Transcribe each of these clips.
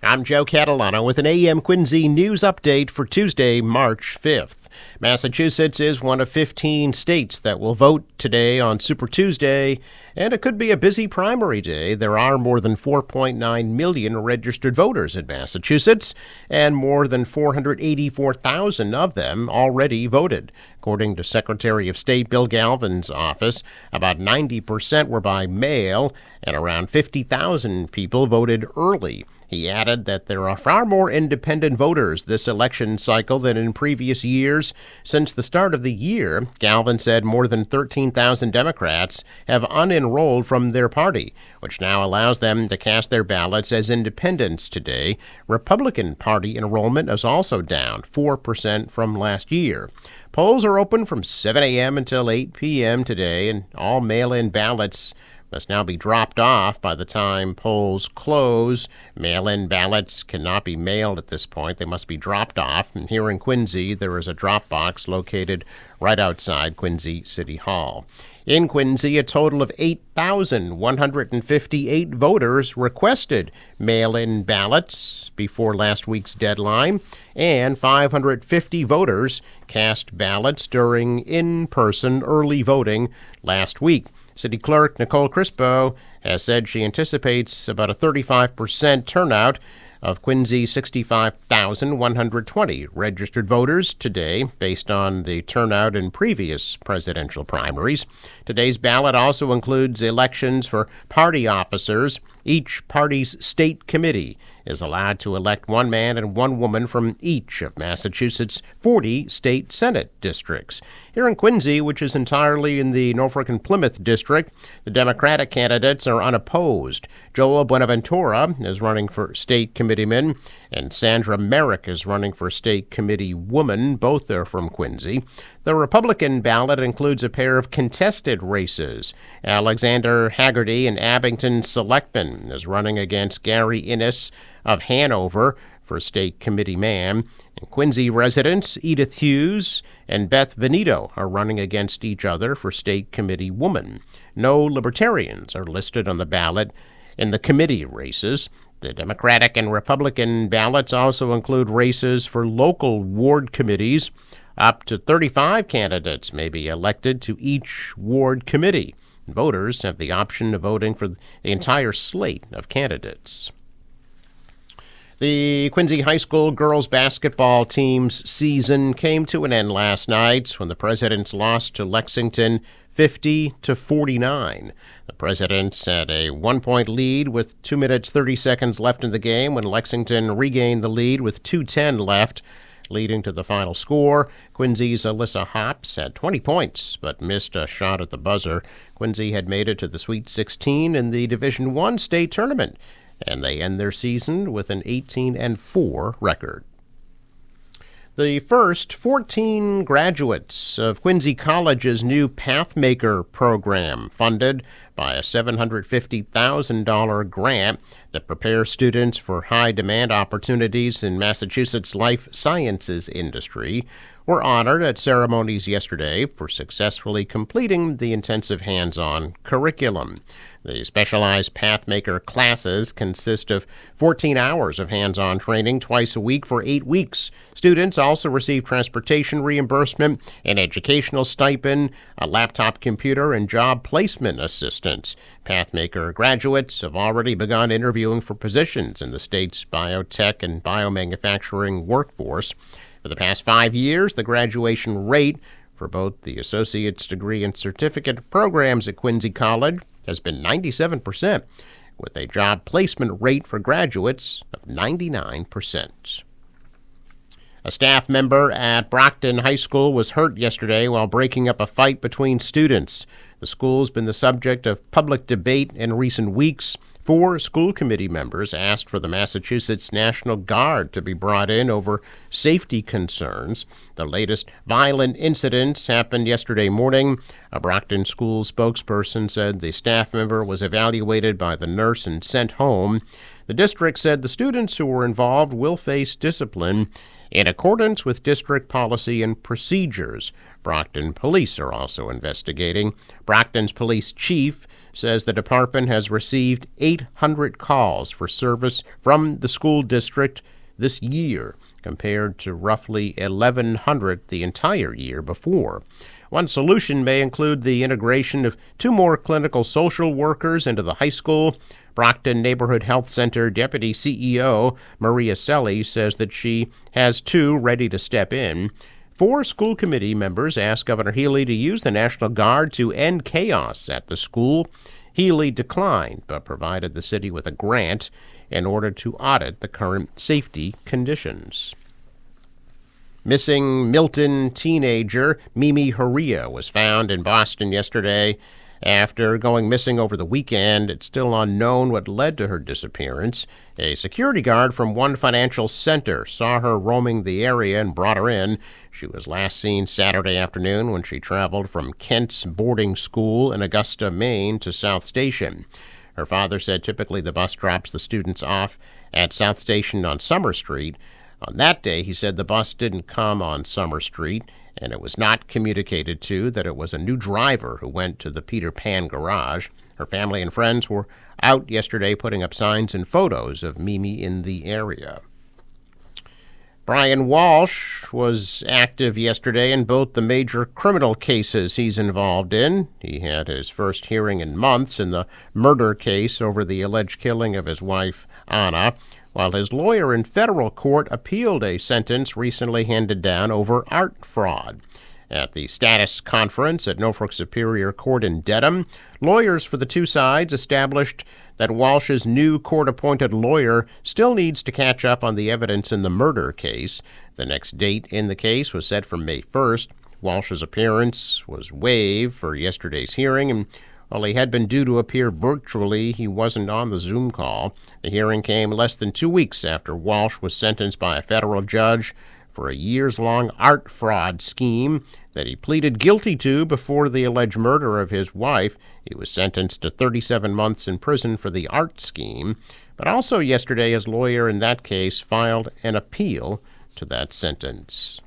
I'm Joe Catalano with an AM Quincy news update for Tuesday, March 5th. Massachusetts is one of 15 states that will vote today on Super Tuesday, and it could be a busy primary day. There are more than 4.9 million registered voters in Massachusetts, and more than 484,000 of them already voted. According to Secretary of State Bill Galvin's office, about 90% were by mail, and around 50,000 people voted early. He added that there are far more independent voters this election cycle than in previous years. Since the start of the year, Galvin said more than 13,000 Democrats have unenrolled from their party, which now allows them to cast their ballots as independents today. Republican Party enrollment is also down 4% from last year. Polls are open from 7 a.m. until 8 p.m. today, and all mail-in ballots must now be dropped off by the time polls close. Mail-in ballots cannot be mailed at this point. They must be dropped off. And here in Quincy, there is a drop box located right outside Quincy City Hall. In Quincy, a total of 8,158 voters requested mail-in ballots before last week's deadline, and 550 voters cast ballots during in-person early voting last week. City Clerk Nicole Crispo has said she anticipates about a 35% turnout of Quincy's 65,120 registered voters today, based on the turnout in previous presidential primaries. Today's ballot also includes elections for party officers. Each party's state committee is allowed to elect one man and one woman from each of Massachusetts' 40 state Senate districts. Here in Quincy, which is entirely in the Norfolk and Plymouth district, the Democratic candidates are unopposed. Joel Buenaventura is running for state committeeman, and Sandra Merrick is running for state committee woman. Both are from Quincy. The Republican ballot includes a pair of contested races. Alexander Haggerty, an Abington selectman, is running against Gary Innes of Hanover for state committee man. And Quincy residents Edith Hughes and Beth Veneto are running against each other for state committee woman. No Libertarians are listed on the ballot in the committee races. The Democratic and Republican ballots also include races for local ward committees. Up to 35 candidates may be elected to each ward committee. Voters have the option of voting for the entire slate of candidates. The Quincy High School girls basketball team's season came to an end last night when the Presidents lost to Lexington 50-49. The Presidents had a 1-point lead with 2 minutes 30 seconds left in the game when Lexington regained the lead with 2:10 left. Leading to the final score, Quincy's Alyssa Hops had 20 points but missed a shot at the buzzer. Quincy had made it to the Sweet 16 in the Division I state tournament, and they end their season with an 18-4 record. The first 14 graduates of Quincy College's new Pathmaker program, funded by a $750,000 grant that prepares students for high-demand opportunities in Massachusetts' life sciences industry, were honored at ceremonies yesterday for successfully completing the intensive hands-on curriculum. The specialized Pathmaker classes consist of 14 hours of hands-on training twice a week for 8 weeks. Students also receive transportation reimbursement, an educational stipend, a laptop computer, and job placement assistance. Pathmaker graduates have already begun interviewing for positions in the state's biotech and biomanufacturing workforce. For the past 5 years, the graduation rate for both the associate's degree and certificate programs at Quincy College has been 97%, with a job placement rate for graduates of 99%. A staff member at Brockton High School was hurt yesterday while breaking up a fight between students. The school's been the subject of public debate in recent weeks. 4 school committee members asked for the Massachusetts National Guard to be brought in over safety concerns. The latest violent incident happened yesterday morning. A Brockton school spokesperson said the staff member was evaluated by the nurse and sent home. The district said the students who were involved will face discipline in accordance with district policy and procedures. Brockton police are also investigating. Brockton's police chief says the department has received 800 calls for service from the school district this year, compared to roughly 1,100 the entire year before. One solution may include the integration of 2 more clinical social workers into the high school. Brockton Neighborhood Health Center Deputy CEO Maria Selly says that she has 2 ready to step in. 4 school committee members asked Governor Healy to use the National Guard to end chaos at the school. Healy declined, but provided the city with a grant in order to audit the current safety conditions. Missing Milton teenager Mimi Haria was found in Boston yesterday. After going missing over the weekend, it's still unknown what led to her disappearance. A security guard from one financial center saw her roaming the area and brought her in. She was last seen Saturday afternoon when she traveled from Kent's boarding school in Augusta, Maine to South Station. Her father said typically the bus drops the students off at South Station on Summer Street. On that day, he said the bus didn't come on Summer Street, and it was not communicated to that it was a new driver who went to the Peter Pan garage. Her family and friends were out yesterday putting up signs and photos of Mimi in the area. Brian Walsh was active yesterday in both the major criminal cases he's involved in. He had his first hearing in months in the murder case over the alleged killing of his wife, Anna, while his lawyer in federal court appealed a sentence recently handed down over art fraud. At the status conference at Norfolk Superior Court in Dedham, lawyers for the 2 sides established that Walsh's new court-appointed lawyer still needs to catch up on the evidence in the murder case. The next date in the case was set for May 1st. Walsh's appearance was waived for yesterday's hearing, and while he had been due to appear virtually, he wasn't on the Zoom call. The hearing came less than 2 weeks after Walsh was sentenced by a federal judge for a years-long art fraud scheme that he pleaded guilty to before the alleged murder of his wife. He was sentenced to 37 months in prison for the art scheme, but also yesterday his lawyer in that case filed an appeal to that sentence.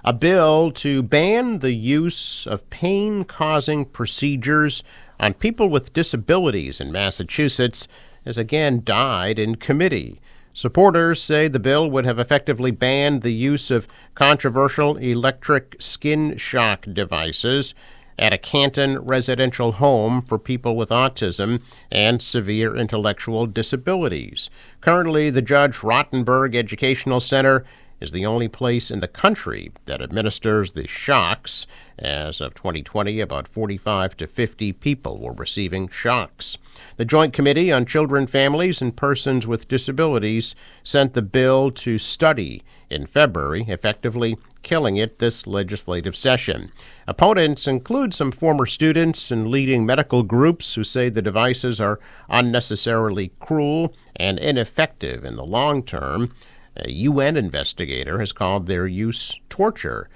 A bill to ban the use of pain-causing procedures on people with disabilities in Massachusetts has again died in committee. Supporters say the bill would have effectively banned the use of controversial electric skin shock devices at a Canton residential home for people with autism and severe intellectual disabilities. Currently, the Judge Rottenberg Educational Center is the only place in the country that administers the shocks. As of 2020, about 45 to 50 people were receiving shocks. The Joint Committee on Children, Families, and Persons with Disabilities sent the bill to study in February, effectively killing it this legislative session. Opponents include some former students and leading medical groups who say the devices are unnecessarily cruel and ineffective in the long term. A UN investigator has called their use torture.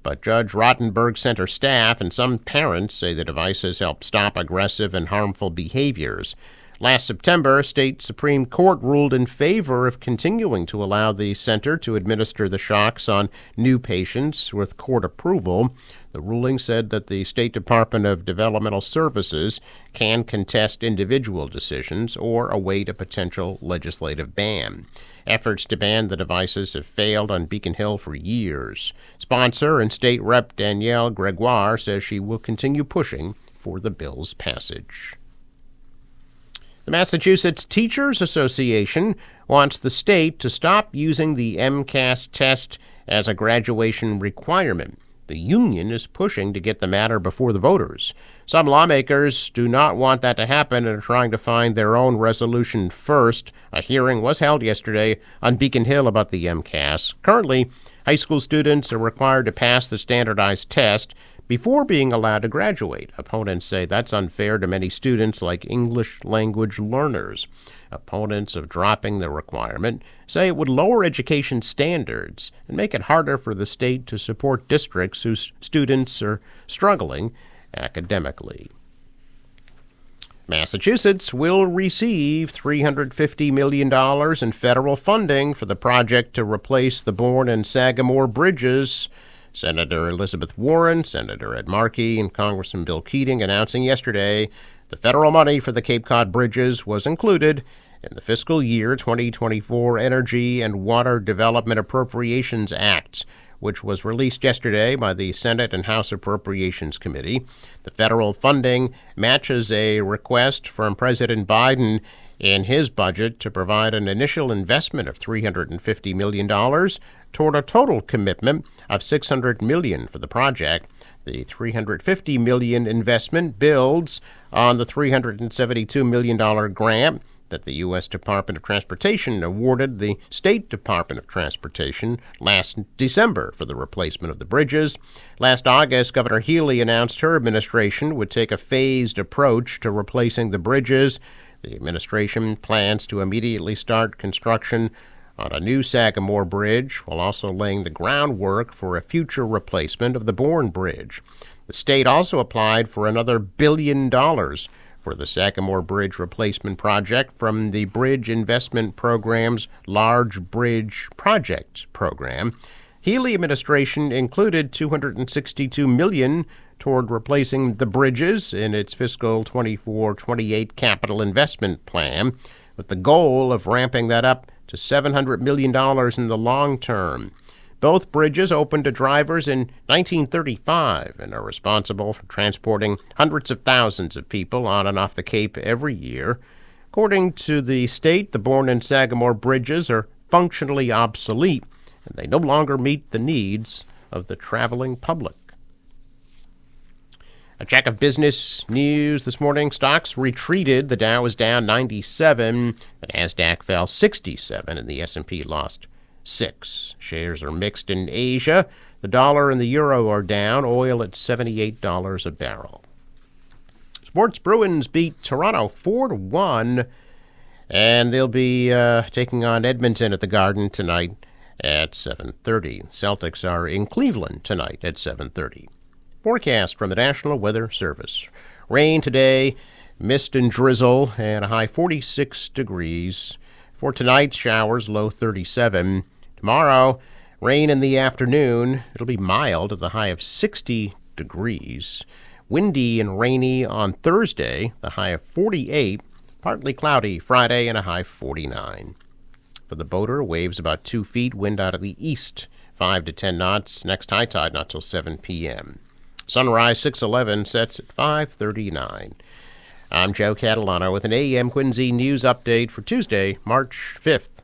But Judge Rottenberg Center staff and some parents say the devices help stop aggressive and harmful behaviors. Last September, a state Supreme Court ruled in favor of continuing to allow the center to administer the shocks on new patients with court approval. The ruling said that the State Department of Developmental Services can contest individual decisions or await a potential legislative ban. Efforts to ban the devices have failed on Beacon Hill for years. Sponsor and State Rep Danielle Gregoire says she will continue pushing for the bill's passage. The Massachusetts Teachers Association wants the state to stop using the MCAS test as a graduation requirement. The union is pushing to get the matter before the voters. Some lawmakers do not want that to happen and are trying to find their own resolution first. A hearing was held yesterday on Beacon Hill about the MCAS. Currently, high school students are required to pass the standardized test before being allowed to graduate. Opponents say that's unfair to many students like English language learners. Opponents of dropping the requirement say it would lower education standards and make it harder for the state to support districts whose students are struggling academically. Massachusetts will receive $350 million in federal funding for the project to replace the Bourne and Sagamore bridges. Senator Elizabeth Warren, Senator Ed Markey, and Congressman Bill Keating announcing yesterday the federal money for the Cape Cod bridges was included in the fiscal year 2024 Energy and Water Development Appropriations Act, which was released yesterday by the Senate and House Appropriations Committee. The federal funding matches a request from President Biden in his budget to provide an initial investment of $350 million toward a total commitment of $600 million for the project. The $350 million investment builds on the $372 million grant that the U.S. Department of Transportation awarded the State Department of Transportation last December for the replacement of the bridges. Last August, Governor Healy announced her administration would take a phased approach to replacing the bridges. The administration plans to immediately start construction on a new Sagamore Bridge, while also laying the groundwork for a future replacement of the Bourne Bridge. The state also applied for another $1 billion for the Sagamore Bridge replacement project from the Bridge Investment Program's Large Bridge Project Program. Healy administration included $262 million toward replacing the bridges in its fiscal 24-28 capital investment plan, with the goal of ramping that up to $700 million in the long term. Both bridges opened to drivers in 1935 and are responsible for transporting hundreds of thousands of people on and off the Cape every year. According to the state, the Bourne and Sagamore bridges are functionally obsolete, and they no longer meet the needs of the traveling public. A check of business news this morning. Stocks retreated. The Dow was down 97. The Nasdaq fell 67, and the S&P lost 6. Shares are mixed in Asia. The dollar and the euro are down. Oil at $78 a barrel. Sports: Bruins beat Toronto 4-1, and they'll be taking on Edmonton at the Garden tonight at 7:30. Celtics are in Cleveland tonight at 7:30. Forecast from the National Weather Service. Rain today, mist and drizzle, and a high 46 degrees. For tonight, showers, low 37. Tomorrow, rain in the afternoon. It'll be mild at the high of 60 degrees. Windy and rainy on Thursday, the high of 48. Partly cloudy Friday and a high 49. For the boater, waves about 2 feet, wind out of the east, 5 to 10 knots. Next high tide not till 7 p.m. Sunrise 6:11, sets at 5:39. I'm Joe Catalano with an AM Quincy news update for Tuesday, March 5th.